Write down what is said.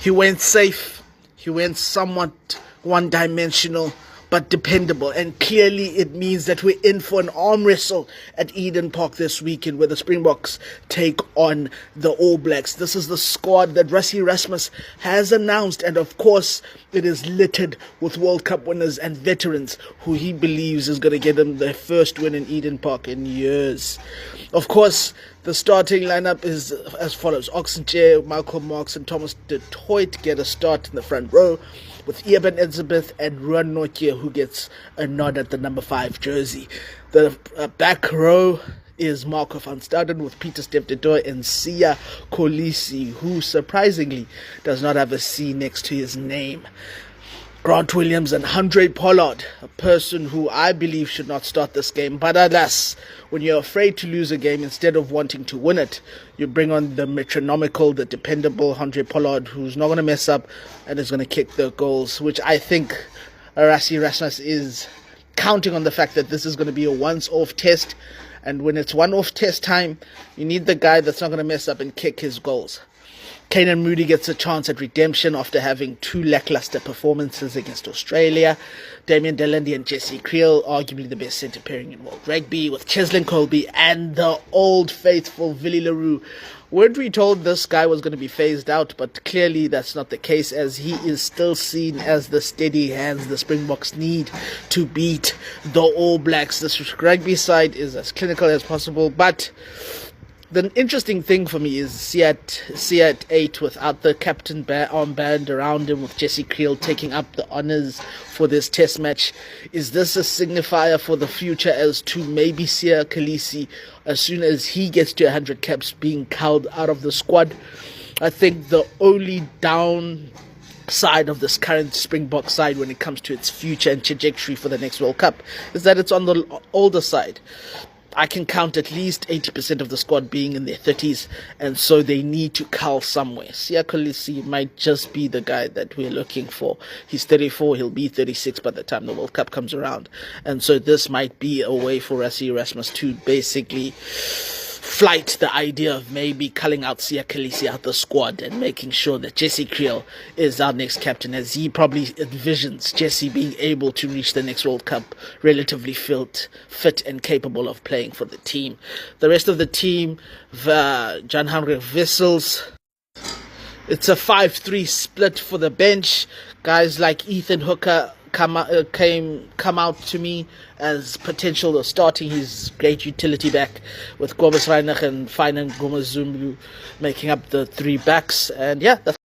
He went safe. He went somewhat one-dimensional, but dependable. And clearly it means that we're in for an arm wrestle at Eden Park this weekend, where the Springboks take on the All Blacks. This is the squad that Rassie Erasmus has announced, and of course it is littered with World Cup winners and veterans who he believes is going to get them their first win in Eden Park in years. Of course, the starting lineup is as follows. Oxenchair, Malcolm Marx and Thomas du Toit get a start in the front row, with Eben Elizabeth and Ruan Nokia, who gets a nod at the number 5 jersey. The back row is Marco van Staden with Peter Steptoe and Siya Kolisi, who surprisingly does not have a C next to his name. Grant Williams and Andre Pollard, a person who I believe should not start this game. But alas, when you're afraid to lose a game instead of wanting to win it, you bring on the metronomical, the dependable Andre Pollard, who's not going to mess up and is going to kick the goals, which I think Rassie Erasmus is counting on the fact that this is going to be a once-off test. And when it's one-off test time, you need the guy that's not going to mess up and kick his goals. Keenan Moody gets a chance at redemption after having 2 lackluster performances against Australia. Damien Delandy and Jesse Creel, arguably the best centre pairing in world rugby, with Cheslin Colby and the old faithful Willie Leroux. Weren't we told this guy was going to be phased out, but clearly that's not the case, as he is still seen as the steady hands the Springboks need to beat the All Blacks. This rugby side is as clinical as possible, but the interesting thing for me is Siya 8 without the captain armband around him, with Jesse Creel taking up the honours for this test match. Is this a signifier for the future as to maybe Siya Kolisi, as soon as he gets to 100 caps, being culled out of the squad? I think the only downside of this current Springbok side when it comes to its future and trajectory for the next World Cup is that it's on the older side. I can count at least 80% of the squad being in their 30s, and so they need to cull somewhere. Siya Kolisi might just be the guy that we're looking for. He's 34, he'll be 36 by the time the World Cup comes around. And so this might be a way for Rassie Erasmus to basically flight the idea of maybe culling out Siya Kolisi out the squad and making sure that Jesse Creel is our next captain, as he probably envisions Jesse being able to reach the next World Cup relatively fit and capable of playing for the team. The rest of the team, Jan-Henrik Wissels. It's a 5-3 split for the bench. Guys like Ethan Hooker come out to me as potential of starting his great utility back, with Kobus Reinach and Fainan Gomazumbu making up the 3 backs. And yeah, that's